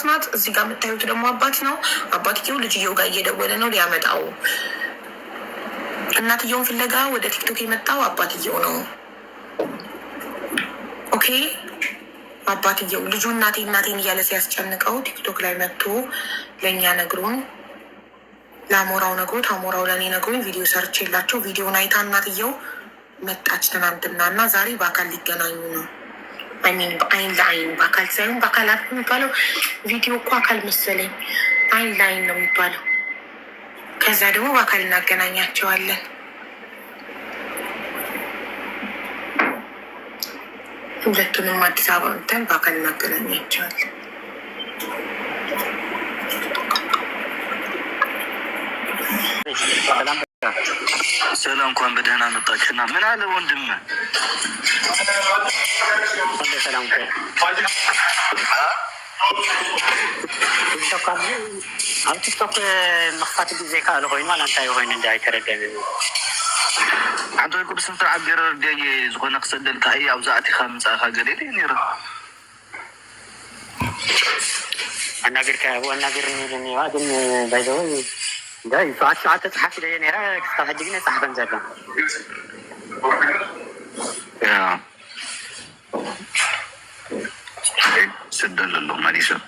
እናት ናት። እዚህ ጋር የምታዩት ደግሞ አባት ነው። አባትየው ልጅየው ጋር እየደወለ ነው ሊያመጣው። እናትየውን ፍለጋ ወደ ቲክቶክ የመጣው አባትየው ነው። ኦኬ አባትየው ልጁ እናቴን እያለ ሲያስጨንቀው ቲክቶክ ላይ መጥቶ ለእኛ ነግሮን ለአሞራው ነግሮት አሞራው ለእኔ ነግሮኝ ቪዲዮ ሰርች የላቸው ቪዲዮን አይታ እናትየው መጣች ትናንትና እና ዛሬ በአካል ሊገናኙ ነው። አይሚን በአይን ለአይን በአካል ሳይሆን በአካል የሚባለው ቪዲዮ እኮ አካል መሰለኝ። አይን ለአይን ነው የሚባለው። ከዛ ደግሞ በአካል እናገናኛቸዋለን። ሁለቱንም አዲስ አበባ እንትን በአካል እናገናኛቸዋለን። ሰላም እንኳን በደህና መጣችና ምን አለ ወንድም? ኣብ ቲክቶክ መክፋት ግዜ ካለ ኮይኑ እንታይ ኮይኑ እንዳ ኣይተረደን ዓንተ ይኩ ብስንት ዓገረ ደየ ዝኾነ ክሰደልካ እያ ኣብዛ ኣቲኻ ምፃኻ ገሌለ ነይሩ ኣናገርካ ኣናገር ሚልኒ ግን ባይዘው እንዳይ ሰዓት ተጻሕፍ ደየ ነይራ ክስታሕ ድግነ ጻሕፈን ዘላ ያ سدل له ماليشا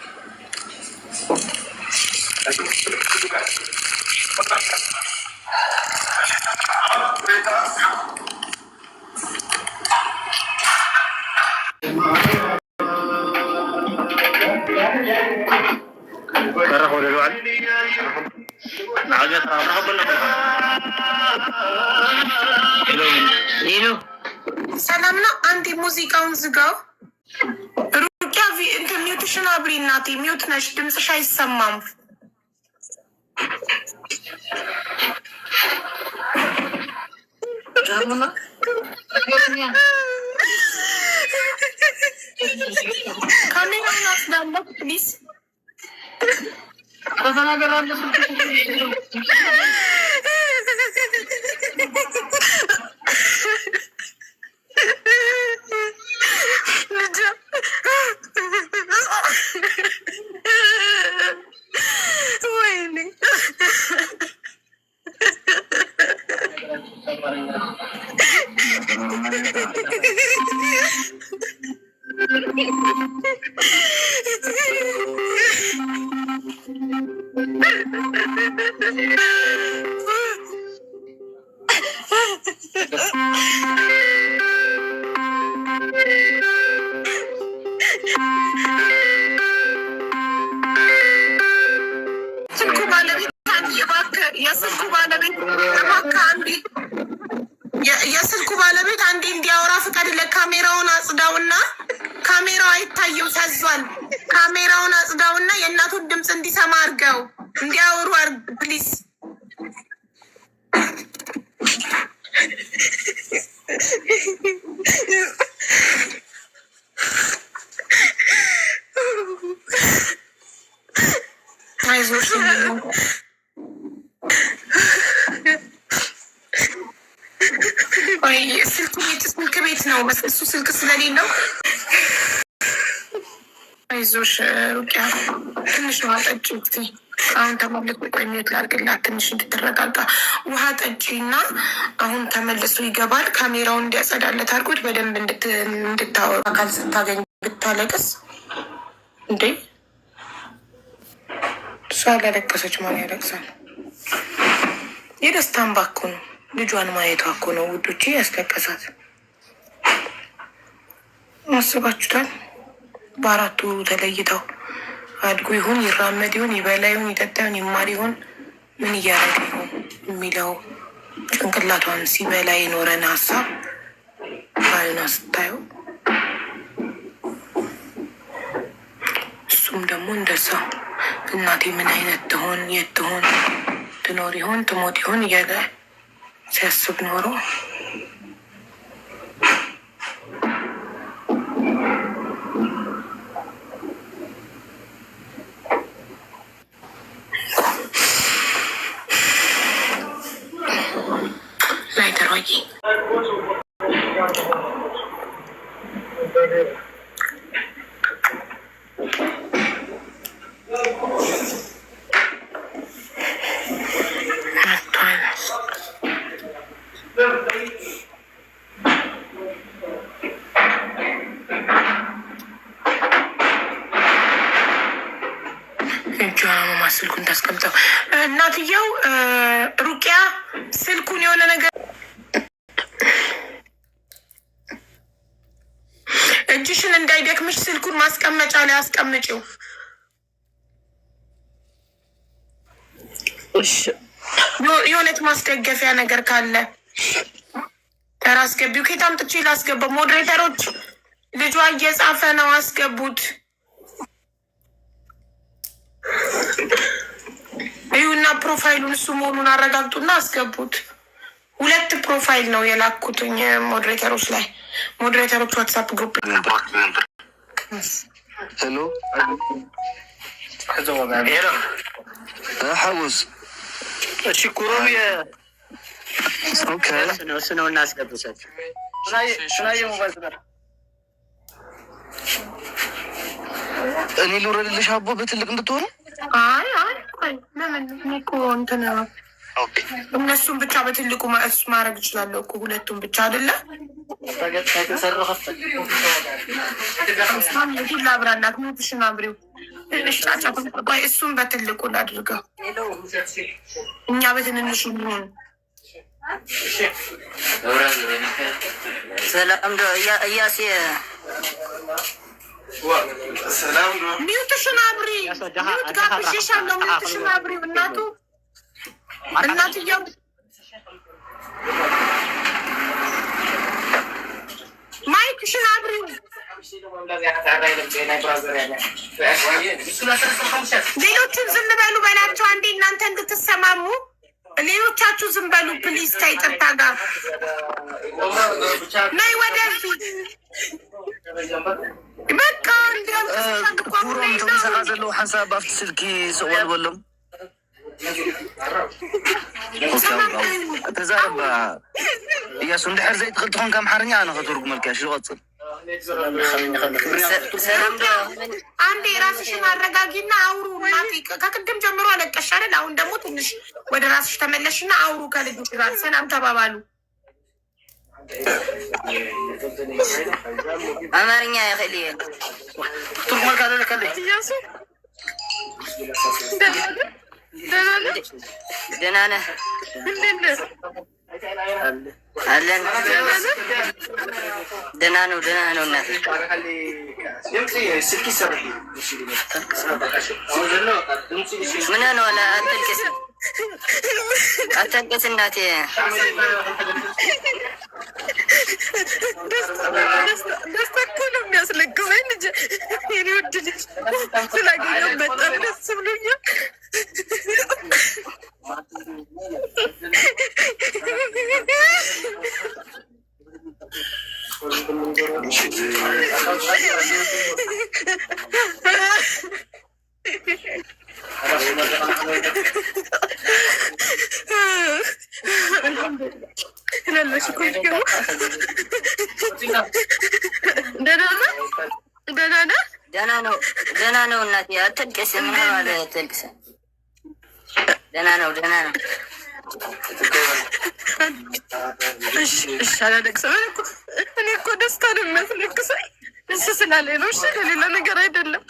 سلامنا عندي موسيقى ونزقاو انت ميوتشن አብሪ እናቴ ሚውት ነሽ ድምፅሽ አይሰማም ጃሙና ካሜራውን አስዳምጥ ፕሊዝ ተናገራለሁ የስልኩ ባለቤት አንዴ እንዲያወራ ፍቃድ ለካሜራውን አጽዳውና ካሜራው አይታየው ታዟል። ካሜራውን አጽዳውና የእናቱን ድምፅ እንዲሰማ አድርገው እንዲያወሩ ፕሊዝ። አይዞሽ ስልክ ቤት ነው እሱ ስልክ ስለሌለው አይዞሽ ሩቅያ ትንሽ ውሃ ጠጪ። አሁን ተመልሶ ሚውት ላድርግላት ትንሽ እንድትረጋጋ ውሃ ጠጪ እና አሁን ተመልሶ ይገባል። ካሜራውን እንዲያጸዳለት አድርጎት በደንብ እንድታወሩ አካል ስታገኝ ብታለቅስ እንዴ እሷ ያላለቀሰች ማን ያለቅሳል? የደስታን ባኮ ነው ልጇን ማየቷ እኮ ነው ውዶቼ ያስለቀሳት። አስባችሁታል? በአራቱ ተለይተው አድጎ ይሁን ይራመድ ይሁን ይበላ ይሁን ይጠጣ ይሁን ይማር ይሁን ምን እያደረገ ይሁን የሚለው ጭንቅላቷን ሲበላ የኖረን ሀሳብ ባዩና ስታየው እሱም ደግሞ እንደዛው እናቴ ምን አይነት ትሆን የት ትሆን ትኖር ይሆን ትሞት ይሆን እያለ ሲያስብ ኖሮ ላይተሯይ ማማ ስልኩን ታስቀምጠው። እናትየው ሩቅያ ስልኩን የሆነ ነገር እጅሽን እንዳይደክምሽ ስልኩን ማስቀመጫ ላይ አስቀምጪው። የሆነች ማስደገፊያ ነገር ካለ ተራ አስገቢው። ከየት አምጥቼ ላስገባው? ሞዴሬተሮች ልጇ እየጻፈ ነው፣ አስገቡት። ይሁና ፕሮፋይሉን እሱ መሆኑን አረጋግጡና አስገቡት። 2 ፕሮፋይል ነው የላኩትኝ ሞዴሬተሮች ላይ። ሞዴሬተሮች ዋትሳፕ ግሩፕ ሄሎ ሐውስ ሽኩሩም ነው እናስገብሰት እኔ ልውረድልሽ አቦ በትልቅ እንድትሆኑ። አይ ለምን እኮ እንትን እነሱን ብቻ በትልቁ ማድረግ እችላለሁ እኮ 2ቱም ብቻ አይደለ? ላብራላት ሞትሽን አብሬው ትንሽ ጫጫ እሱን በትልቁ ላድርገው፣ እኛ በትንንሹ ሆን። ሰላም እያሴ ሚውትሽን አብሪ፣ ሚውት ጋብዤሻለሁ። ሚውትሽን አብሪ እናትየው ማይክሽን አብሪው። ሌሎቹን ዝም በሉ በላቸው አንዴ እናንተ እንድትሰማሙ። ሌሎቻችሁ ዝም በሉ ፕሊዝ። ከይቅርታ ጋር ነይ ወደፊት። በቃ ኩሮም ተመሰቃ ዘለዉ ሓንሳብ ኣብቲ ስልኪ ስቕወል በሎም ተዛረባ እያሱ እንድሕር ዘይትኽእል ትኾንካ ኣምሓርኛ ኣነ ከተርጉመልካ ይቀፅል። አንዴ ራስሽን አረጋጊና አውሩ። ከቅድም ጀምሮ አለቀሽ አይደል? አሁን ደግሞ ትንሽ ወደ ራስሽ ተመለሽና አውሩ ከልጆች ጋር ሰላም ተባባሉ። አማርኛ ያኸሊ ትርጉመልካ ለለከለ እያሱ ደህና ነህ? አለን ደህና ነው እናት ምን ነው አታልቅስ እናቴ። ደስታ እኮ ነው የሚያስለቅሰኝ ልጄ። የኔ ውድ ልጅ ስላገኘሁ በጣም ደስ ብሎኛል። ደህና ነው እናቴ። አትልቅስ። ምን ማለት አትልቅስ? ደህና ነው። እሺ አላለቅስም። እኔ እኮ ደስታ ነው የሚያስለቅሰኝ። እሱ ስላለኝ ነው። እሺ ለሌላ ነገር አይደለም።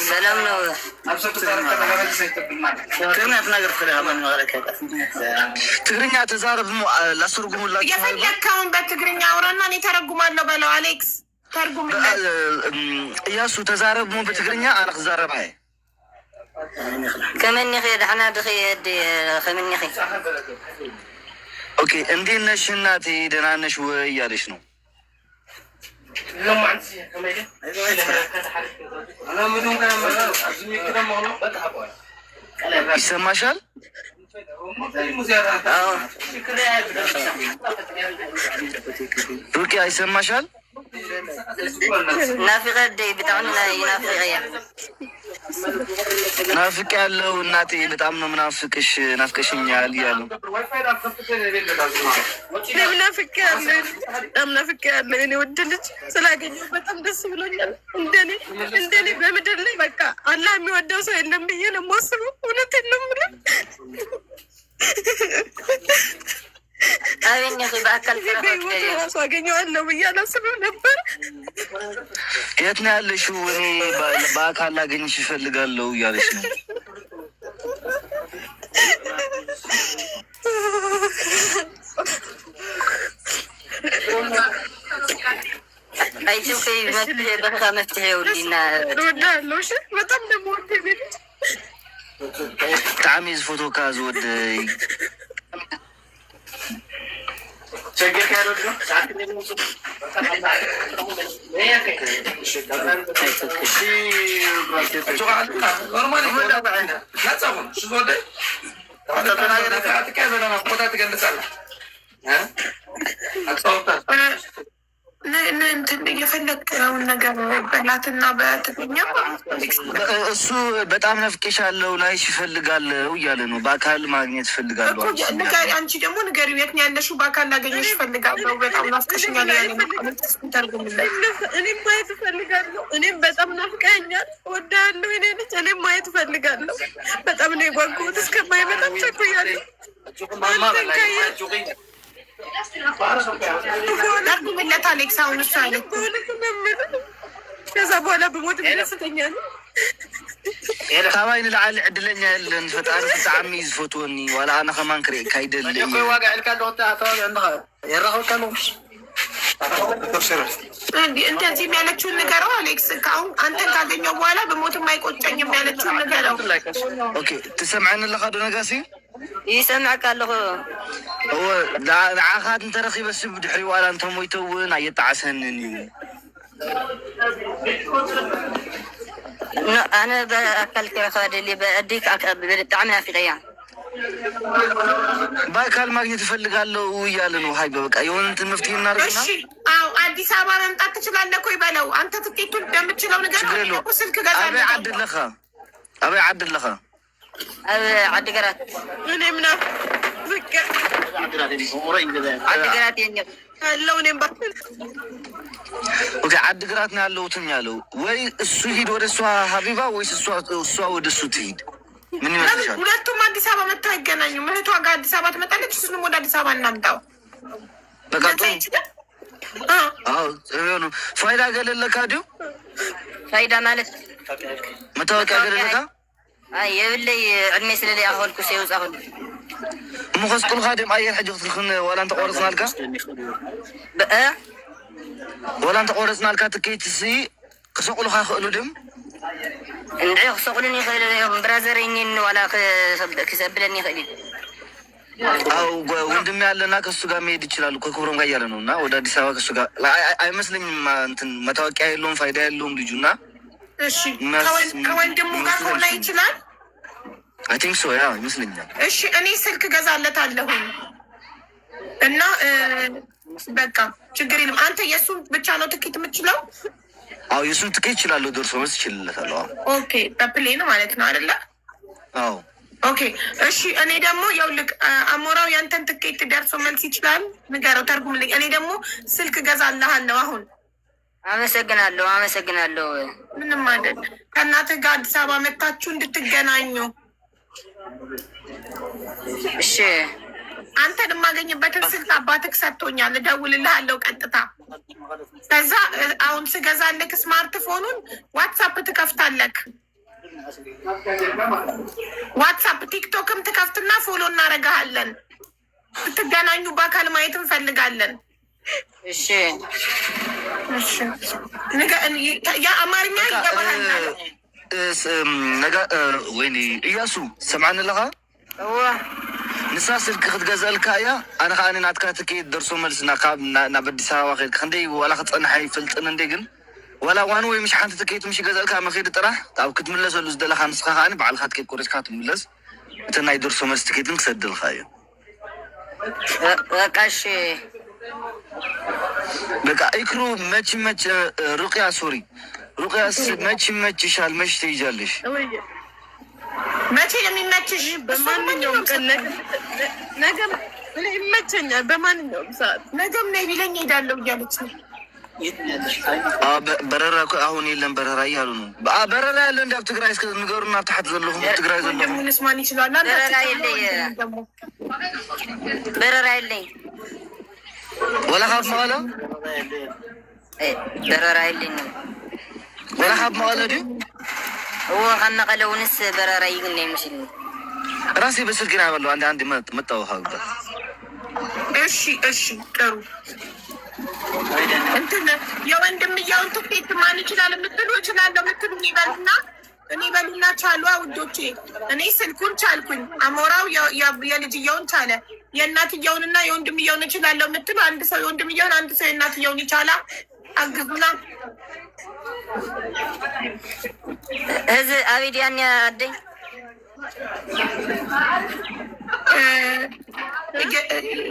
ሰላም ነው። ትግርኛ ተዛረብ ላስተርጉሙላችሁ። የፈለግከውን በትግርኛ አውራና እኔ ተረጉማለሁ በለው። አሌክስ ተርጉምለት። እያሱ ተዛረብ ሞ በትግርኛ አነ ክዛረብ ሀይ ከመኒ ደሕና ድኸየድ ከመኒ ኦኬ። እንዴት ነሽ እናቴ? ደህና ነሽ ወይ እያለች ነው። ይሰማሻል? ሩቅያ ይሰማሻል? ናፊቀ ደይ ብጣዕሚ ናፊቀ እያ ናፍቅ ያለው እናቴ በጣም ነው ምናፍቅሽ፣ ናፍቀሽኛል እያሉ ናፍቅ ያለ እኔ ወድ ልጅ ስላገኘሁ በጣም ደስ ብሎኛል። እንደኔ በምድር ላይ በቃ አላህ የሚወደው ሰው የለም ብዬ ነው የማስበው። እውነቴን ነው የምልህ። ራሱ አገኘዋለሁ ብዬ አላስብም ነበር። የት ነው ያለሽው? እኔ በአካል ላገኝሽ እፈልጋለሁ እያለች ነው። በጣም ደግሞ تعميز فوتو كاز ود የፈለግነውን ነገር በላትና በትግርኛ እሱ በጣም ነፍቄሻለሁ ላይሽ እፈልጋለሁ እያለ ነው። በአካል ማግኘት እፈልጋለሁ። አንቺ ደግሞ ንገሪው፣ የት ነው ያለሽው? በአካል ላገኘሽ እፈልጋለሁ፣ በጣም ናፍቀሽኛል ያለ እኔም ማየት እፈልጋለሁ። እኔም በጣም ናፍቀኸኛል፣ እወድሃለሁ የእኔ ልጅ። እኔም ማየት እፈልጋለሁ። በጣም ነው የጓጉት። እስከማይ በጣም ቸኩያለሁ። ለት አሌክስ አሁን እሱ አለ ከዛ በኋላ ብሞት ደስተኛ ነው። ካባይ ንልዓሊ ዕድለኛ የለን ፈጣሪ ብጣዕሚ ዝፈትወኒ ዋላ ኣነ ከማን ክሪእ ካይደሊ እንደዚህ ያለችውን ንገረው አሌክስ። ከአሁን አንተን ካገኘው በኋላ በሞትም አይቆጨኝም ያለችውን ንገረው። ኦኬ ትሰምዐኒ ኣለካ ዶ ነጋሲ? ይሰምዐካ ኣለኹ። ንዓኻት እንተረኺበ ስብ ድሕሪ ዋላ እንተሞይተ እውን ኣየጣዓሰንን እዩ። ኣነ ብኣካል ክረኸባ ደሊ በኣዲክ ብጣዕሚ ናፊቀያ በአካል ማግኘት እፈልጋለሁ እያለ ነው። ሀይ በቃ የሆነ እንትን መፍትሄ እናደርግና አዎ አዲስ አበባ መምጣት ትችላለህ እኮ ይበለው። አንተ ትኬቱን እንደምትችለው ነገር ስልክ ገዛ። አበይ ዓድለኻ ኣበይ ዓድለኻ? ኣብ ዓዲግራት። እኔ ምና ዓዲግራት የኛ ያለው እኔም ኦኬ ዓዲግራት ነው ያለሁትም ያለው። ወይ እሱ ሂድ ወደ እሷ ሀቢባ ወይስ እሷ ወደ እሱ ትሂድ? ምን ይመስልሻል? ሁለቱም አዲስ አበባ መጥተው አይገናኙም። እህቷ ጋር አዲስ አበባ ትመጣለች፣ እሱንም ወደ አዲስ አበባ እናምጣው። በቃ ፋይዳ ገለለካ ዲው ፋይዳ ማለት መታወቂያ ገለለካ የብለይ ዕድሜ ስለለይ ኣኸልኩ ሰይውፃኹን ምኸስቁልካ ድም ኣየር ሕጂ ክትልክን ዋላ እንተ ቆረፅናልካ ዋላ እንተ ቆረፅናልካ ትኬት ሲ ክሰቁልካ ክእሉ ድም እንድዒ ክሰቁሉን ይኽእል እዮም። ብራዘረኝን ዋላ ክሰብለኒ ይኽእል አው ወንድም ያለና ከሱ ጋር መሄድ ይችላሉ። ከክብሮም ጋር እያለ ነው እና ወደ አዲስ አበባ ከሱ ጋር አይመስለኝም። እንትን መታወቂያ የለውም ፋይዳ የለውም ልጁና። እሺ ከወንድሙ ጋር ሆና ይችላል። አይ ቲንክ ሶ ያ ይመስለኛል። እሺ እኔ ስልክ ገዛለታለሁኝ እና በቃ ችግር የለም። አንተ የእሱን ብቻ ነው ትኬት የምችለው? አዎ የእሱን ትኬት ይችላለሁ። ደርሶ መልስ ይችልለታለሁ። ኦኬ በፕሌን ማለት ነው አይደለ? አዎ ኦኬ እሺ። እኔ ደግሞ ያውልቅ አሞራው ያንተን ትኬት ደርሶ መልስ ይችላል። ንገረው፣ ተርጉምልኝ። እኔ ደግሞ ስልክ ገዛልሃለሁ አሁን። አመሰግናለሁ። ምንም አይደል። ከእናትህ ጋር አዲስ አበባ መታችሁ እንድትገናኙ። እሺ አንተን የማገኝበትን ስልክ አባትህ ሰጥቶኛል። እደውልልሃለሁ ቀጥታ። ከዛ አሁን ስገዛልክ ስማርትፎኑን ዋትሳፕ ትከፍታለክ። ዋትሳፕ ቲክቶክም ትከፍትና ፎሎ እናደርግሃለን። ስትገናኙ በአካል ማየት እንፈልጋለን። እሺ የአማርኛ ይገባሃል? ወይኔ እያሱ ሰምዓኒ ኣለኻ? ንሳ ስልኪ ክትገዛልካ እያ። ኣነ ከዓ ናትካ ትኬት ደርሶ መልስና ካብ ናብ ኣዲስ ኣበባ ከድካ ክንደይ ዋላ ክትፀንሐ ይፈልጥን እንደ ግን ዋላ ዋኑ ወይ ምሽ ሓንቲ ትኬት ምሽ ገዛልካ መኸዲ ጥራሕ ኣብ ክትምለሰሉ ዝደለካ ንስኻ ከዓኒ ባዕልካ ትኬት ቆረፅካ ትምለስ። እቲ ናይ ደርሶ መልስ ትኬትን ክሰድልካ እዩ። በቃ እሺ በቃ ኢክሩ መች ሩቅያ ሶሪ ሩቅያስ መች ይመችሻል? መች ትይዣለሽ? መቼ የሚመችሽ? በማንኛውም ቀን ነገም ይመቸኛል። በማንኛውም ሰዓት ነገም ነይ ቢለኝ እሄዳለሁ እያለች ነው። በረራ አሁን የለም በረራ እያሉ ነው። በረራ ያለ እንደ ኣብ ትግራይ እስከ ንገሩና ታሕት ዘለኹም ትግራይ ዘለኹም ስማን ይችላል። በረራ የለኝ ወላ ካብ መቐለ በረራ የለኝም። ወላ ካብ መቐለ ድዩ ካብ መቐለ እውንስ በረራ ይግን ይመስልኝ ራሴ በስልክ ና ያበለው አንድ መጣው ሀገ እሺ ጥሩ እንትን የወንድምየውን ትኬት ማን ይችላል የምትሉ እችላለሁ የምትሉ እኔ በሉና ቻሉ ውዶቼ። እኔ ስልኩን ቻልኩኝ። አሞራው የልጅየውን ቻለ። የእናትየውንና የወንድምየውን እችላለሁ የምትሉ አንድ ሰው የወንድምየውን አንድ ሰው የእናትየውን ይቻላ። አግዙና እዚ አቢዲያን አደኝ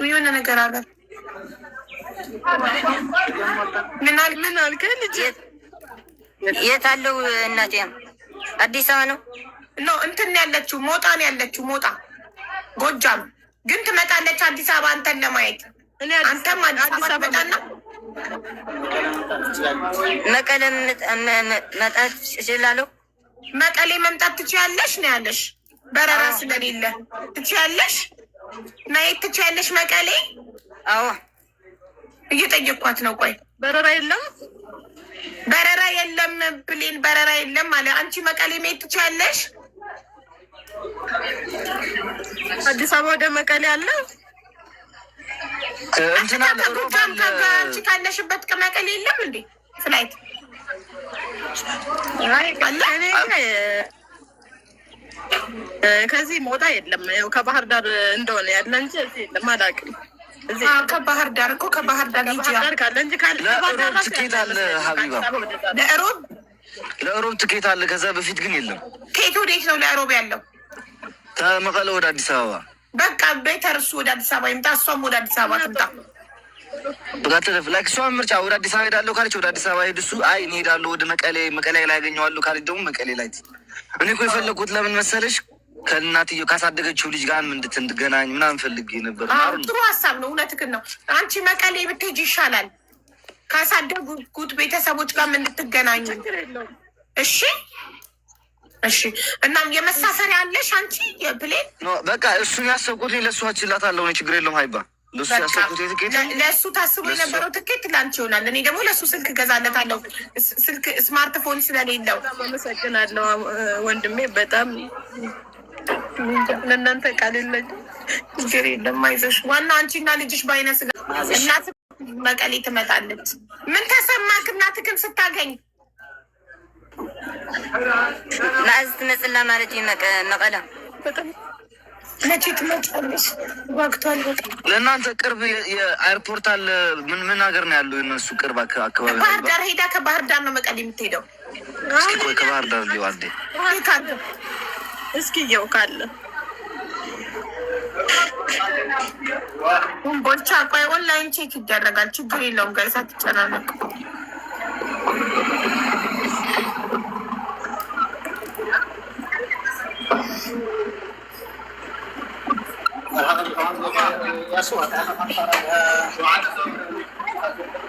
የሆነ ነገር አለ። ምን አልከ? ልጅ የት አለው? እናቴ አዲስ አበባ ነው። ኖ እንትን ያለችው ሞጣ ነው ያለችው። ሞጣ ጎጃም ግን ትመጣለች አዲስ አበባ አንተን ለማየት። አንተም አዲስ አበባ ትመጣና መቀሌ መጣት እችላለሁ። መቀሌ መምጣት ትችያለሽ ነው ያለሽ። በረራ ስለሌለ ትችያለሽ፣ ማየት ትችያለሽ መቀሌ። አዎ እየጠየኳት ነው። ቆይ በረራ የለም ብሌን በረራ የለም አለ። አንቺ መቀሌ መሄድ ትችያለሽ። አዲስ አበባ ወደ መቀሌ አለ እንትና አንቺ ካለሽበት ከመቀሌ የለም እንዴ ፍላይት? ከዚህ ሞጣ የለም። ያው ከባህር ዳር እንደሆነ ያለ እንጂ እዚህ የለም። አላውቅም። ከባህር ዳር እኮ ከባህር ዳር ካለ እንጂ ለእሮብ ትኬት አለ ሀቢባ፣ ለእሮብ ትኬት አለ። ከዛ በፊት ግን የለም። ከየት ወዴት ነው ለእሮብ ያለው? ከመቀለ ወደ አዲስ አበባ። በቃ ቤተር እሱ ወደ አዲስ አበባ ይምጣ፣ እሷም ወደ አዲስ አበባ ትምጣ። ላይክ እሷን ምርጫ ወደ አዲስ አበባ ሄዳለሁ ካለች ወደ አዲስ አበባ ሄድ። እሱ አይ እኔ ሄዳለሁ ወደ መቀሌ ላይ ያገኘዋለሁ ካለች ደግሞ መቀሌ ላይ። እኔ እኮ የፈለግኩት ለምን መሰለሽ ከእናትየው ካሳደገችው ልጅ ጋር እንድትገናኝ ምናምን ፈልጌ ነበር። ጥሩ ሀሳብ ነው። እውነትህን ነው። አንቺ መቀሌ ብትሄጂ ይሻላል ካሳደጉት ቤተሰቦች ጋር እንድትገናኙ። እሺ እናም የመሳፈሪያ አለሽ አንቺ የፕሌን በቃ እሱን ያሰብኩት ለእሱ አችላታለሁ። እኔ ችግር የለውም ሀይባ። ለእሱ ያሰብኩት ትኬት ለእሱ ታስቦ የነበረው ትኬት ለአንቺ ይሆናል። እኔ ደግሞ ለእሱ ስልክ እገዛለታለሁ። ስልክ ስማርትፎን ስለሌለው። አመሰግናለሁ ወንድሜ በጣም ለእናንተ ቃል የለኝም። ችግር የለም አይዞሽ። ዋናው አንቺና ልጅሽ በአይነ ስጋ እናት መቀሌ ትመጣለች። ምን ተሰማክ እናትክን ስታገኝ? ማዕዝ ትመጽላ ማለት መቀለ መቼ ትመጫለሽ? ዋግቷል። ለእናንተ ቅርብ የአይርፖርት አለ። ምን ሀገር ነው ያለው የነሱ ቅርብ አካባቢ? ባህር ዳር ሄዳ ከባህር ዳር ነው መቀሌ የምትሄደው። እስኪ ቆይ ከባህር ዳር ሊዋዴ እስኪ የው ካለ ቦልቻ ቆይ ኦንላይን ቼክ ይደረጋል። ችግር የለውም ጋይስ አትጨናነቁ።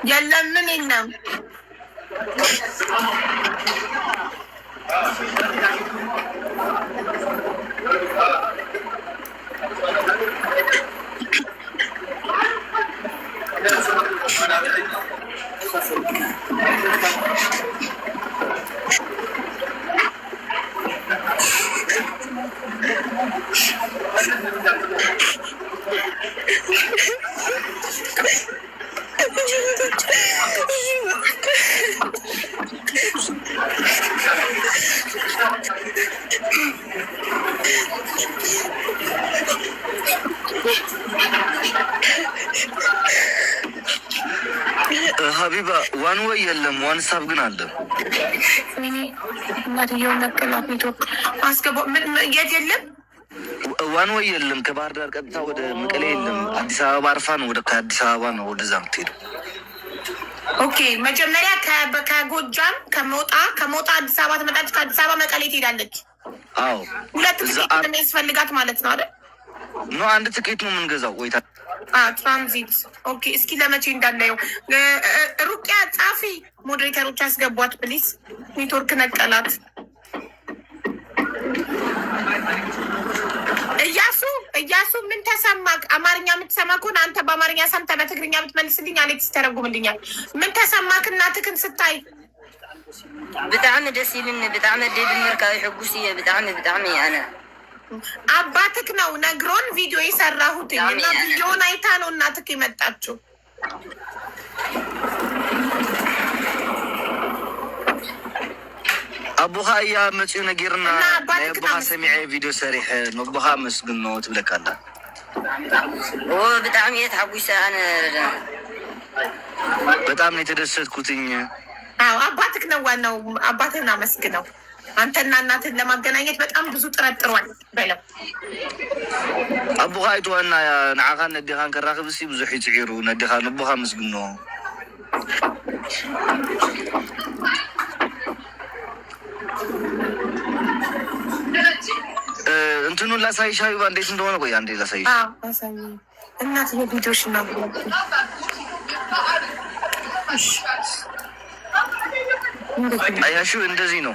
የለም ምን የለም ሀቢባ ዋን ወይ የለም፣ ዋን ሳብ ግን አለ። እናትየው መቀላት ኔትወርክ አስገባ። የት የለም? ዋን ወይ የለም። ከባህር ዳር ቀጥታ ወደ መቀሌ የለም። አዲስ አበባ አርፋ ነው ወደ ከአዲስ አበባ ነው ወደዛ ምትሄዱ። ኦኬ መጀመሪያ ከጎጃም ከሞጣ አዲስ አበባ ትመጣለች። ከአዲስ አበባ መቀሌ ትሄዳለች። አዎ ሁለት ትኬት ነው የሚያስፈልጋት ማለት ነው አይደል? ኖ አንድ ትኬት ነው የምንገዛው። ወይታ ትራንዚት። ኦኬ እስኪ ለመቼ እንዳለው ሩቅያ ጻፊ። ሞዴሬተሮች አስገቧት ፕሊዝ። ኔትወርክ ነቀላት። እያሱ ምን ተሰማክ? አማርኛ የምትሰማ ከሆነ አንተ በአማርኛ ሰምተህ በትግርኛ የምትመልስልኝ አሌክስ ተረጉምልኛል። ምን ተሰማክ እናትክን ስታይ? ብጣዕሚ ደስ ይብልኒ። ብጣዕሚ ድምርካዊ ሕጉስ እየ። ብጣዕሚ ኣነ አባትክ ነው ነግሮን ቪዲዮ የሰራሁት እና ቪዲዮን አይታ ነው እናትክ የመጣችው። አቡኻ እያ መፅኡ ነጊርና ናይ አቡኻ ሰሚዐ ቪዲዮ ሰሪሕ ንአቡኻ መስግኖ ትብለካ ኣላ። ብጣዕሚ እየ ተሓጒሰ ኣነ በጣም ነው የተደሰትኩትኝ። አባትክ ነው ዋናው። አባትህን አመስግነው። አንተና እናትን ለማገናኘት በጣም ብዙ ጥረት ጥሯል በለው። አቡኻ አይተዋና ንዓኻ ነዲኻን ከራኽብ ሲ ብዙሕ ይፅዒሩ ነዲኻ ንአቡኻ መስግኖ። እንትኑ ላሳይሽ ሀቢባ እንዴት እንደሆነ። ቆይ አንዴ ላሳይሽ። እናት የቪዲዮሽ ና አያሹ እንደዚህ ነው።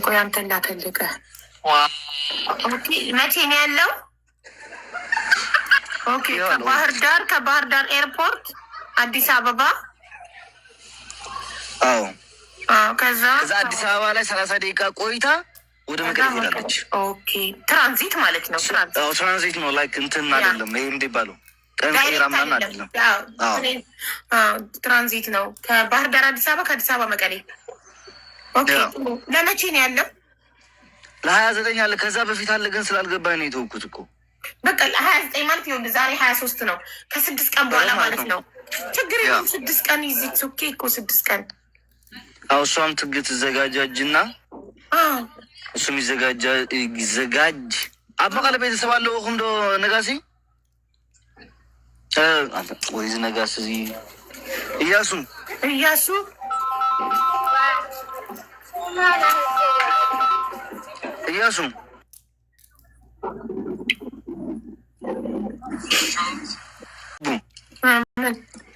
ቆይ አንተ እንዳትልቀ። መቼ ነው ያለው? ኦኬ ከባህር ዳር ኤርፖርት አዲስ አበባ። አዎ ከዛ አዲስ አበባ ላይ 30 ደቂቃ ቆይታ ወደ መቀሌ ትሄዳለች። ኦኬ ትራንዚት ማለት ነው። ትራንዚት ነው። ላይክ እንትን አይደለም ይሄ እንደባለው ቀንጤራ ምናምን አይደለም። ትራንዚት ነው። ከባህር ዳር አዲስ አበባ፣ ከአዲስ አበባ መቀሌ። ኦኬ ለመቼ ነው ያለው? ለ29 አለ። ከዛ በፊት አለ ግን ስላልገባኝ ነው የተውኩት እኮ። በቃ 29 ማለት ይኸውልህ ዛሬ 23 ነው። ከ6 ቀን በኋላ ማለት ነው። ችግር የለውም። 6 ቀን ይዚት ኦኬ እኮ 6 ቀን። አዎ እሷም ትዘጋጃጅና እሱም ይዘጋጅ። ኣብ መቀለ ቤተሰብ ኣለኹም ዶ ነጋሲ? ወይ እዚ ነጋሲ እዚ እያሱ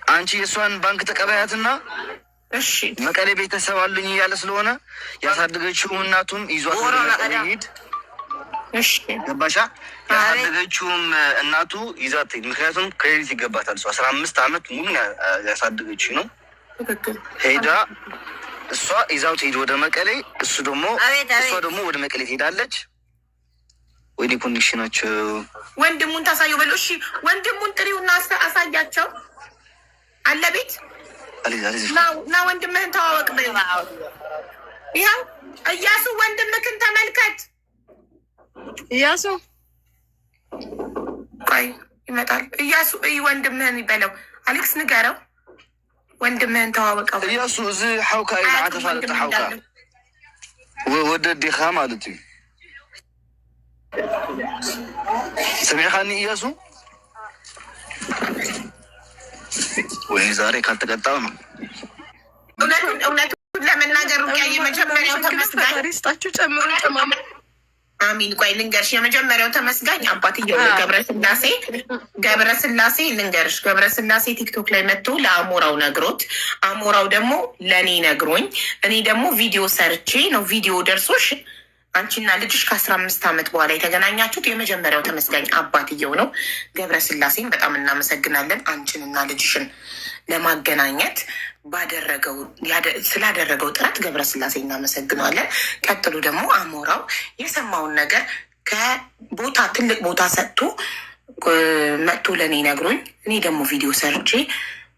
አንቺ የእሷን ባንክ ተቀበያትና እሺ መቀሌ ቤተሰብ አሉኝ እያለ ስለሆነ ያሳደገችው እናቱም ይዟት ሄድ። እሺ ገባሻ? ያሳደገችውም እናቱ ይዛት ሄድ። ምክንያቱም ክሬዲት ይገባታል። እሷ 15 ዓመት ሙሉ ያሳደገችው ነው። ሄዳ እሷ ይዛው ትሄድ ወደ መቀሌ። እሷ ደግሞ ወደ መቀሌ ትሄዳለች። ወይኔ ኮንዲሽናቸው ወንድሙን ታሳየው በለው። እሺ ወንድሙን ጥሪውና አሳያቸው አለ ቤት ና ወንድምህን ተዋወቅ በይው። ይኸው እያሱ ወንድምህን ተመልከት። እያሱ ቆይ ይመጣል። እያሱ ወንድምህን ይበለው። አሌክስ ንገረው ወንድምህን ተዋወቀው። እያሱ እዚ ሓውካ እዩ ተፋልጥ ሓውካ ወደዲኻ ማለት እዩ። ሰሚዕኻኒ እያሱ? ወይ ዛሬ ካልተቀጣው ነው። እውነቱን ለመናገር የመጀመሪያው ተመስጋኝ ሪስታችሁ ጨምሩ ጨማማ አሚን። ቆይ ልንገርሽ፣ የመጀመሪያው ተመስጋኝ አባትየው ገብረስላሴ ልንገርሽ። ገብረስላሴ ቲክቶክ ላይ መጥቶ ለአሞራው ነግሮት፣ አሞራው ደግሞ ለእኔ ነግሮኝ፣ እኔ ደግሞ ቪዲዮ ሰርቼ ነው ቪዲዮ ደርሶሽ አንቺና ልጅሽ ከ15 ዓመት በኋላ የተገናኛችሁት የመጀመሪያው ተመስጋኝ አባትየው ነው። ገብረስላሴን በጣም እናመሰግናለን። አንቺንና ልጅሽን ለማገናኘት ስላደረገው ጥረት ገብረስላሴ እናመሰግናለን። ቀጥሎ ደግሞ አሞራው የሰማውን ነገር ትልቅ ቦታ ሰጥቶ መጥቶ ለእኔ ነግሮኝ፣ እኔ ደግሞ ቪዲዮ ሰርቼ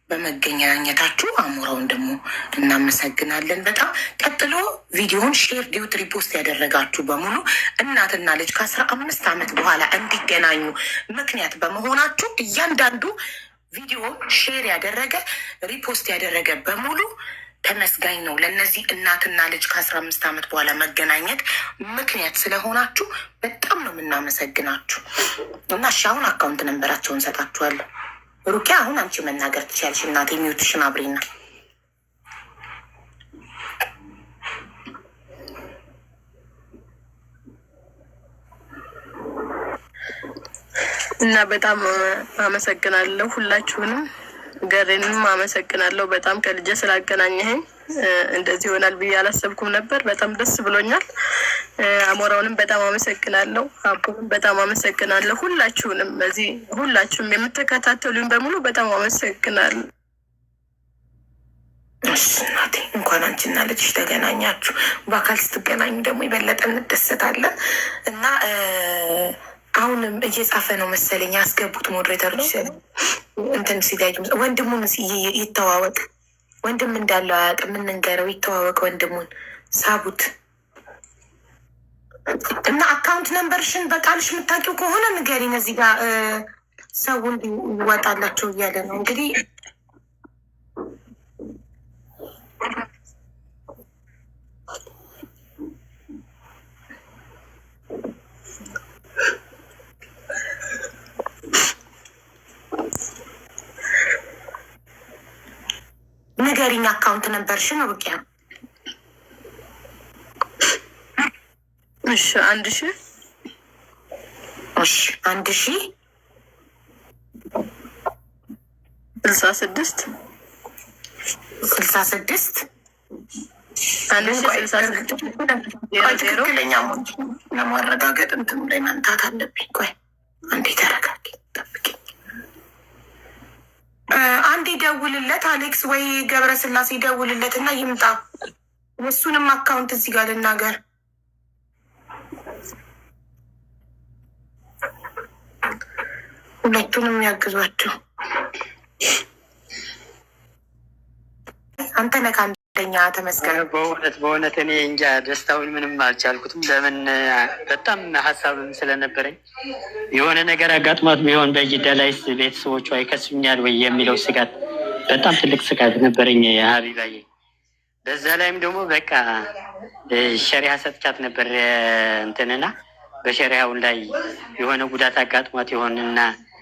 በመገናኘታችሁ አሞራውን ደግሞ እናመሰግናለን በጣም። ቀጥሎ ቪዲዮውን ሼር ዲዩት ሪፖስት ያደረጋችሁ በሙሉ እናትና ልጅ ከ15 ዓመት በኋላ እንዲገናኙ ምክንያት በመሆናችሁ እያንዳንዱ ቪዲዮውን ሼር ያደረገ ሪፖስት ያደረገ በሙሉ ተመስጋኝ ነው። ለእነዚህ እናትና ልጅ ከ15 ዓመት በኋላ መገናኘት ምክንያት ስለሆናችሁ በጣም ነው የምናመሰግናችሁ። እና እሺ አሁን አካውንት ነንበራቸውን ሰጣችኋለሁ። ሩቂያ አሁን አንቺ መናገር ትችያለሽ እናቴ። ሚውትሽን አብሬና እና በጣም አመሰግናለሁ ሁላችሁንም። ገሬንም አመሰግናለሁ በጣም ከልጄ ስላገናኘኸኝ። እንደዚህ ይሆናል ብዬ አላሰብኩም ነበር። በጣም ደስ ብሎኛል። አሞራውንም በጣም አመሰግናለሁ። አቡንም በጣም አመሰግናለሁ። ሁላችሁንም በዚህ ሁላችሁም የምትከታተሉኝ በሙሉ በጣም አመሰግናለሁ። እናቴ እንኳን አንቺና ልጅሽ ተገናኛችሁ። በአካል ስትገናኙ ደግሞ የበለጠ እንደሰታለን እና አሁንም እየጻፈ ነው መሰለኝ ያስገቡት ሞዴሬተሮች እንትን ሲጋጁ ወንድሙን ይተዋወቅ። ወንድም እንዳለው አያውቅም። እንንገረው ይተዋወቅ። ወንድሙን ሳቡት እና አካውንት ነንበርሽን በቃልሽ የምታውቂው ከሆነ ንገሪን። እዚህ ጋር ሰው እንዲወጣላቸው እያለ ነው እንግዲህ ንገሪኝ አካውንት ነበርሽን ሩቂያ። እሺ 1000 እሺ 1000 66 66 ትክክለኛ ለማረጋገጥ እንትኑ ላይ መምታት አለብኝ። ቆይ አንዴ ተረጋጊ፣ ጠብቂኝ። አንዴ ደውልለት አሌክስ ወይ ገብረስላሴ ደውልለት እና ይምጣ። እሱንም አካውንት እዚህ ጋር ልናገር። ሁለቱንም ያግዟቸው። አንተ ነህ አንደኛ ተመስገን። በእውነት እኔ እንጃ ደስታውን ምንም አልቻልኩትም። ለምን በጣም ሀሳብም ስለነበረኝ የሆነ ነገር አጋጥሟት ቢሆን በጅዳ ላይ ቤተሰቦቿ ይከሱኛል ወይ የሚለው ስጋት በጣም ትልቅ ስጋት ነበረኝ ሀቢባዬ። በዛ ላይም ደግሞ በቃ ሸሪያ ሰጥቻት ነበር እንትንና በሸሪያውን ላይ የሆነ ጉዳት አጋጥሟት ይሆንና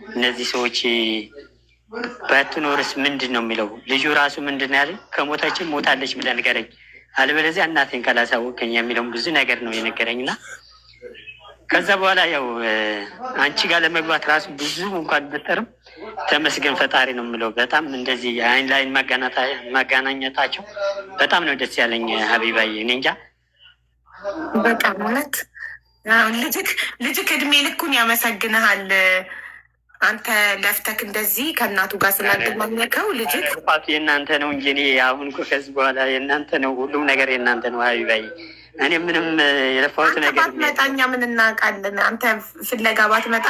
እነዚህ ሰዎች ባትኖርስ ምንድን ነው የሚለው ልጁ ራሱ ምንድን ያለ ከሞታችን ሞታለች ብለህ ንገረኝ፣ አለበለዚያ እናቴን ካላሳወቀኝ የሚለውም ብዙ ነገር ነው የነገረኝ። እና ከዛ በኋላ ያው አንቺ ጋር ለመግባት ራሱ ብዙ እንኳን ብጠርም ተመስገን ፈጣሪ ነው የምለው። በጣም እንደዚህ አይን ላይን ማገናኘታቸው በጣም ነው ደስ ያለኝ ሀቢባዬ። እኔ እንጃ በጣም እውነት ልጅክ እድሜ ልኩን ያመሰግንሃል። አንተ ለፍተክ እንደዚህ ከእናቱ ጋር ስላገናኘከው ልጅክ ጥፋቱ የእናንተ ነው እንጂ እኔ አሁን እኮ ከዚህ በኋላ የእናንተ ነው፣ ሁሉም ነገር የእናንተ ነው ሀቢባዬ። እኔ ምንም የለፋሁት ነገር ባትመጣ እኛ ምን እናውቃለን? አንተ ፍለጋ ባትመጣ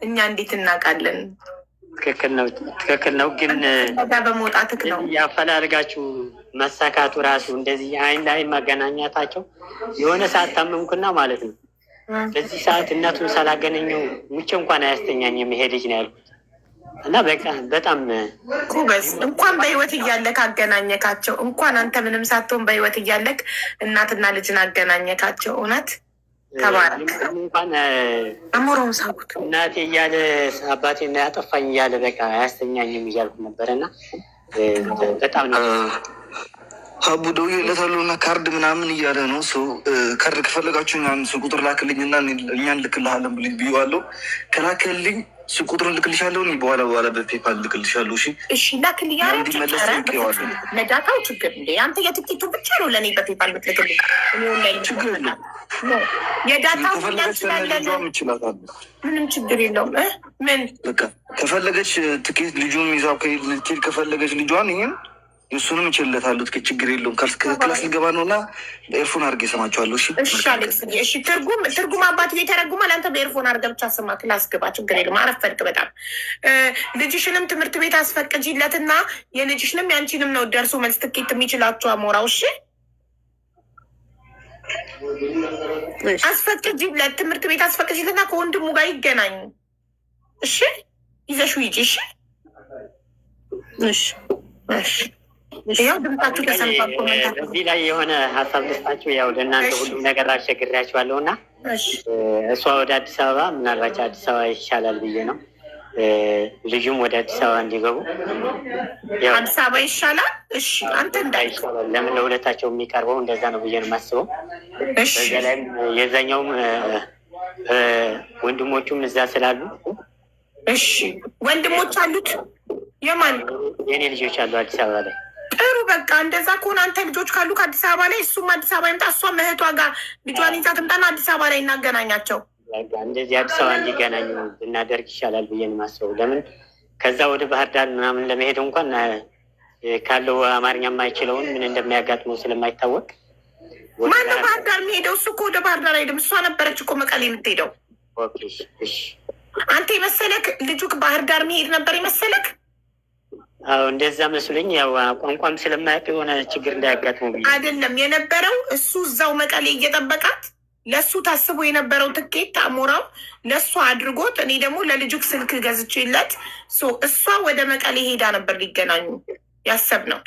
እኛ እንዴት እናውቃለን? ትክክል ነው። ግን በመውጣትክ ነው ያፈላልጋችሁ መሳካቱ ራሱ እንደዚህ አይን ላይ ማገናኛታቸው የሆነ ሰዓት ታመምኩና ማለት ነው። በዚህ ሰዓት እናቱን ሳላገናኘው ሙቼ እንኳን አያስተኛኝም ይሄ ልጅ ነው ያልኩት። እና በቃ በጣም ኩበስ እንኳን በህይወት እያለክ አገናኘካቸው። እንኳን አንተ ምንም ሳትሆን በህይወት እያለክ እናትና ልጅን አገናኘካቸው። እውነት ተባረክ። እንኳን አሞራውን ሳቡት እናቴ እያለ አባቴና ያጠፋኝ እያለ በቃ አያስተኛኝም እያልኩ ነበረ። እና በጣም ነው ሀቡ ደውዬለታለሁ እና ካርድ ምናምን እያለ ነው። ካርድ ከፈለጋችሁ ሱ ቁጥር ላክልኝ እና እኛን ልክልሃለን ብዬዋለሁ። ከላከልኝ ሱ ቁጥሩን ልክልሻለሁ። በኋላ በፔፓል ልክልሻለሁ። እሺ ላክልኝ። ነዳታው ችግር እንደ አንተ የትኬቱ ብቻ ነው ለእኔ በፔፓል ምትልክልኝ። ችግር የለም። የዳታው ይችላታል። ምንም ችግር የለውም። ምን በቃ ከፈለገች ትኬት ልጁን ይዛ ልትሄድ ከፈለገች ልጇን ይህን እሱንም ይችልለታሉ። ችግር የለውም። ክላስ ልገባ ነው እና በኤርፎን አድርጌ እሰማቸዋለሁ። እሺ አሌክስ፣ እሺ ትርጉም አባት የተረጉማል። አንተ በኤርፎን አድርገህ ብቻ ስማ። ክላስ ግባ፣ ችግር የለም። አረፈድክ በጣም። ልጅሽንም ትምህርት ቤት አስፈቅጂለትና የልጅሽንም ያንቺንም ነው ደርሶ መልስ ትኬት የሚችላቸው አሞራው። እሺ አስፈቅጂለት፣ ትምህርት ቤት አስፈቅጂለትና ከወንድሙ ጋር ይገናኙ። እሺ ይዘሽው ሂጂ። እሺ እሺ ያው ድምጻችሁ ተሰምቷል። ኮሜንት እዚህ ላይ የሆነ ሀሳብ ልስጣችሁ። ያው ለእናንተ ሁሉም ነገር አሸግሬያችኋለሁ እና እሷ ወደ አዲስ አበባ ምናልባት አዲስ አበባ ይሻላል ብዬ ነው። ልጁም ወደ አዲስ አበባ እንዲገቡ አዲስ አበባ ይሻላል። እሺ አንተ እንዳይሻላል ለምን ለሁለታቸው የሚቀርበው እንደዛ ነው ብዬ ነው የማስበው። በዛ ላይም የዛኛውም ወንድሞቹም እዛ ስላሉ እሺ ወንድሞች አሉት። የማን የኔ ልጆች አሉ አዲስ አበባ ላይ። ጥሩ በቃ እንደዛ ከሆነ አንተ ልጆች ካሉ ከአዲስ አበባ ላይ እሱም አዲስ አበባ ይምጣ፣ እሷም እህቷ ጋር ልጇን ይዛ ትምጣና አዲስ አበባ ላይ እናገናኛቸው። እንደዚህ አዲስ አበባ እንዲገናኙ ብናደርግ ይሻላል ብዬ ነው የማስበው። ለምን ከዛ ወደ ባህር ዳር ምናምን ለመሄድ እንኳን ካለው አማርኛ የማይችለውን ምን እንደሚያጋጥመው ስለማይታወቅ ማነው ባህር ዳር የሚሄደው? እሱ እኮ ወደ ባህር ዳር አይሄድም። እሷ ነበረች እኮ መቀሌ የምትሄደው። አንተ የመሰለክ ልጁ ባህር ዳር የሚሄድ ነበር የመሰለክ? አዎ እንደዛ መስሎኝ። ያው ቋንቋም ስለማያውቅ የሆነ ችግር እንዳያጋጥመው ብዬ አይደለም የነበረው። እሱ እዛው መቀሌ እየጠበቃት ለእሱ ታስቦ የነበረው ትኬት አሞራው ለእሷ አድርጎት፣ እኔ ደግሞ ለልጁክ ስልክ ገዝቼለት እሷ ወደ መቀሌ ሄዳ ነበር ሊገናኙ ያሰብነው።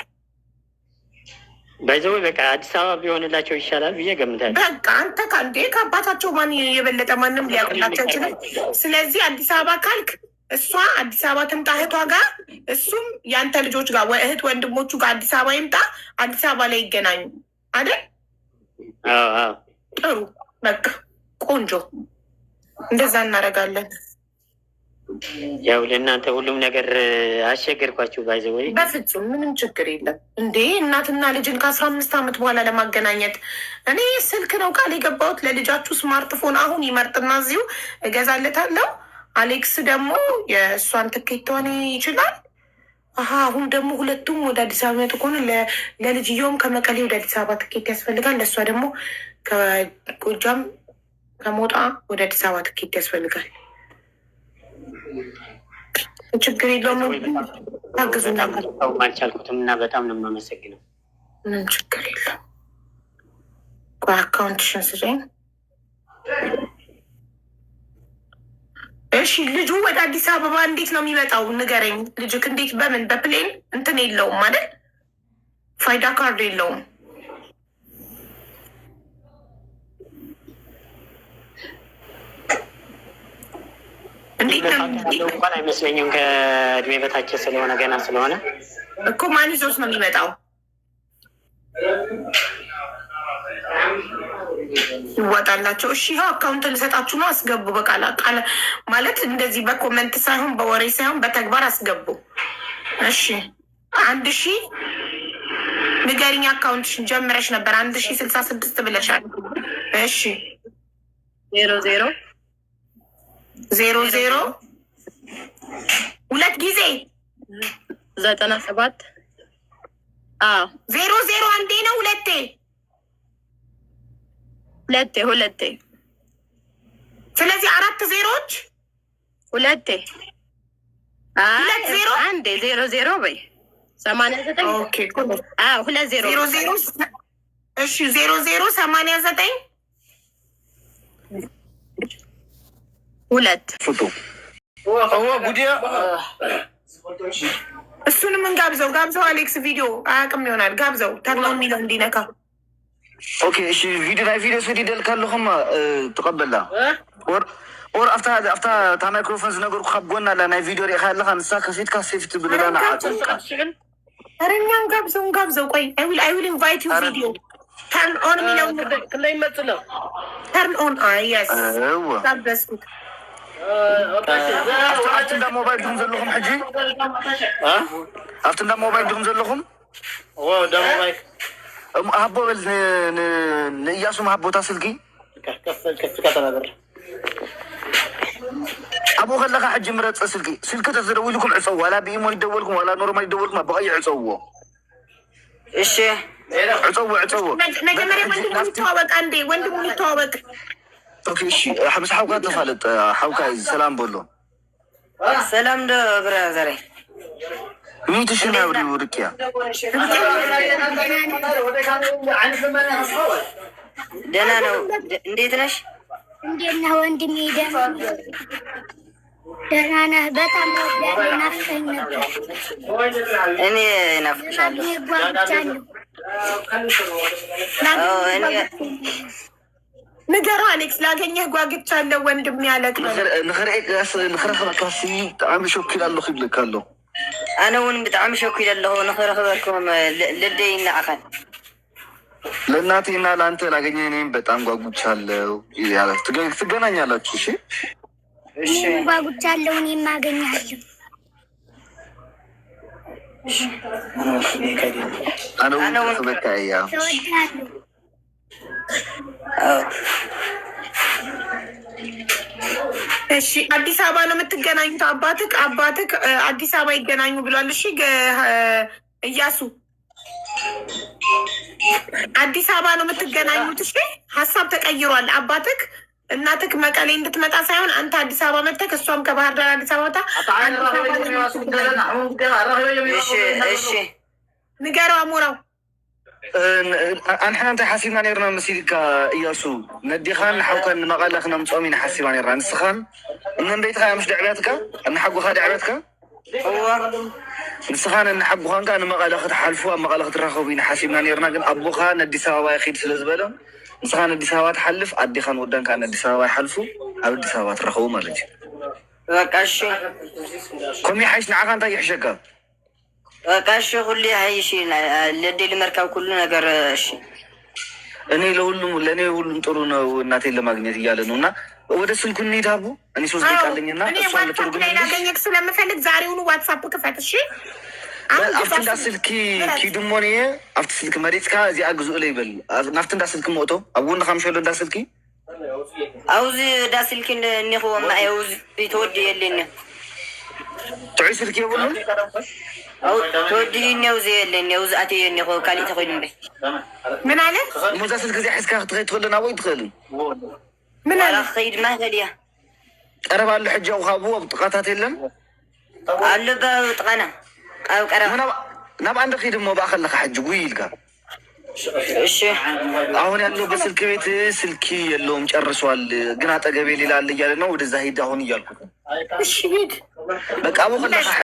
በዚው በቃ አዲስ አበባ ቢሆንላቸው ይሻላል ብዬ ገምታለሁ። በቃ አንተ ካንዴ ከአባታቸው ማን የበለጠ ማንም ሊያውቅላቸው ይችላል። ስለዚህ አዲስ አበባ ካልክ እሷ አዲስ አበባ ትምጣ እህቷ ጋር፣ እሱም የአንተ ልጆች ጋር እህት ወንድሞቹ ጋር አዲስ አበባ ይምጣ፣ አዲስ አበባ ላይ ይገናኙ አይደል? ጥሩ በቃ ቆንጆ፣ እንደዛ እናደርጋለን። ያው ለእናንተ ሁሉም ነገር አስቸገርኳችሁ። ባይዘ ወይ በፍጹም ምንም ችግር የለም እንዴ። እናትና ልጅን ከ15 ዓመት በኋላ ለማገናኘት እኔ ስልክ ነው ቃል የገባሁት ለልጃችሁ ስማርትፎን አሁን ይመርጥና እዚሁ እገዛለታለሁ። አሌክስ ደግሞ የእሷን ትኬቷን ይችላል። አሁን ደግሞ ሁለቱም ወደ አዲስ አበባ መጡ ከሆነ ለልጅየውም ከመቀሌ ወደ አዲስ አበባ ትኬት ያስፈልጋል። ለእሷ ደግሞ ከጎጃም ከሞጣ ወደ አዲስ አበባ ትኬት ያስፈልጋል። ችግር የለውም። ታግዙና አልቻልኩትም እና በጣም ነው የማመሰግነው። ምንም ችግር የለም። አካውንትሽን ስጠኝ። እሺ ልጁ ወደ አዲስ አበባ እንዴት ነው የሚመጣው? ንገረኝ። ልጅክ እንዴት በምን በፕሌን እንትን የለውም አይደል? ፋይዳ ካርድ የለውም። እንኳን አይመስለኝም። ከእድሜ በታች ስለሆነ ገና ስለሆነ እኮ ማን ይዞት ነው የሚመጣው? ይዋጣላቸው። እሺ ይኸው አካውንት ልሰጣችሁ ነው። አስገቡ። በቃላ ቃለ ማለት እንደዚህ በኮመንት ሳይሆን በወሬ ሳይሆን በተግባር አስገቡ። እሺ 1000 ንገሪኝ። አካውንትሽን ጀምረሽ ነበር 1066 ብለሻል። እሺ 00 ሁለት ጊዜ 97 00 አንዴ ነው ሁለቴ። ስለዚህ 4 ዜሮዎች ሁለቴ አንዴ 00 በይ 89 ኦኬ 20 እሺ 0089 2 እሱንም ጋብዘው አሌክስ ቪዲዮ አያውቅም ይሆናል። ጋብዘው ተርኖ የሚለው እንዲነካ። ኦኬ እሺ ቪዲዮ ስዲ ደልካለኹም ተቀበላ ወር አፍታ ታ ማይክሮፎን ዝነገርኩ ካብ ጎና ላ ናይ ቪዲዮ ሪኢካ ኣለካ ንሳ ከፊትካ ሴፍቲ ብልላና ዓፅምካ አረኛን ጋብዘው ቆይ አይ ዊል ኢንቫይት ዩ ቪዲዮ ተርን ኦን የሚለው ክላይ መጥሎ ተርን ኦን የስ ጋብዘስኩት። ኣብቲ እንዳ ሞባይል ድኹም ዘለኹም ሕጂ ኣብቲ እንዳ ሞባይል ድኹም ዘለኹም ሃቦ በል ንእያሱ ሃቦታ ስልኪ ኣብኡ ከለካ ሕጂ ምረፀ ስልኪ ተዝደውል ኢልኩም ዕፀው። ዋላ ብኢሞ ይደወልኩም ዋላ ኖርማል ይደወልኩም ብቀይሕ ዕፀውዎ። እሺ ዕፀዎ መጀመሪያ ወንድሙ ይተዋወቅ። አንዴ ወንድሙ ይተዋወቅ። ኦኬ እሺ ምስ ሓውካ ተፋለጥ። ሓውካ ሰላም በሎ ሰላም ዶ ብራዘር ሚትሽን ያብሪ ርቅያ ደህና ነው። እንዴት ነሽ? እንዴት ነህ ወንድሜ? ደህና ነህ? በጣም ናፍቀኝ ነበር። እኔ ናፍቅሻለሁ። ንገረው አሌክስ፣ ላገኘህ ጓግቻለሁ ወንድም ያለቅ ንክረክበካሲ ብጣዕሚ ሸኪል ኣለኹ ይብለካ ኣሎ። ኣነ እውን ብጣዕሚ ሸኪል ኣለኹ ንክረክበኩም ልደይ እናኣኸን ለእናቴና ለአንተ ላገኘህ እኔም በጣም ጓጉቻለሁ። ትገናኛላችሁ። እሺ ጓጉቻለሁ። እኔም አገኛለሁ። አነ በቃ ያ ተወዳለሁ። እሺ አዲስ አበባ ነው የምትገናኙት? አባትክ አዲስ አበባ ይገናኙ ብሏል። እሺ እያሱ አዲስ አበባ ነው የምትገናኙት? እሺ ሀሳብ ተቀይሯል። አባትክ እናትክ መቀሌ እንድትመጣ ሳይሆን አንተ አዲስ አበባ መጥተህ እሷም ከባህር ዳር አዲስ አበባ መጣ። እሺ ንገረው አሞራው ኣንሕና እንታይ ሓሲብና ነርና መሲልካ እያሱ ነዲኻን ሓውካን ንመቐለ ክነምፅኦም ኢና ሓሲብና ነርና። ንስኻን እነንበይትካ ምስ ድዕብያትካ እናሓጉኻ ድዕብያትካ ንስኻን እናሓጉኻንካ ንመቐለ ክትሓልፉ ኣብ መቐለ ክትረኸቡ ኢና ሓሲብና ነርና። ግን ኣቦኻ ንኣዲስ ኣበባ ይኸይድ ስለ ዝበለ ንስኻ ንኣዲስ ኣበባ ትሓልፍ፣ ኣዴኻን ወዳንካ ንኣዲስ ኣበባ ይሓልፉ፣ ኣብ ኣዲስ ኣበባ ትረኸቡ ማለት እዩ። በቃ እሺ። ከምኡ ሓይሽ ንዓኻ እንታይ ይሕሸካ? በቃ እሺ። ሁሌ ሀይሽ ለዴ ልመርካብ ኩሉ ነገር እሺ። እኔ ለእኔ ሁሉም ጥሩ ነው እናቴን ለማግኘት እያለ ነው። እና ወደ ስልኩ እንሂድ አቡ። እኔ 3 ደቂቃ አለኝና ዋትሳፕ ላይ ላገኘክ ስለምፈልግ ዛሬውኑ ዋትሳፕ ክፈት። እሺ ኣብቲ እንዳ ስልኪ ኪድሞን እየ ኣብቲ ስልኪ መሬትካ እዚኣ ግዝኡ ለይበል ናብቲ እንዳ ስልኪ መእቶ ኣብ ጎንካ ምሸሎ እንዳ ስልኪ ኣውዚ እንዳ ስልኪ እኒኽዎ ማየ ውዚ ተወዲ የለኒ ጥዑይ ስልኪ የብሉ ተወዲኒ ውዚ የለኒ ውዚ ኣትየ እኒኽዎ ካሊእ ተኮይኑ ምን አለ ሞዛ ስልኪ እዚኣ ሒዝካ ክትኸይድ ትኽእልን ኣቦይ ትኽእልን ምን አለ ከይድ ማህል እያ ቀረባ ኣሎ ሕጂ ኣብኡ ካብኡ ኣብ ጥቃታት የለን ኣሎ ብጥቃና ኣብ ቀረባ ናብ አንድ ኺድ ሞ ባኸለካ ሕጂ ጉይ ኢልካ እሺ። አሁን ያለው በስልክ ቤት ስልኪ የለውም ጨርሷል፣ ግን አጠገቤ ሌላ አለ እያለ ነው። ወደዛ ሂድ አሁን እያልኩት። እሺ ሂድ በቃ አቦ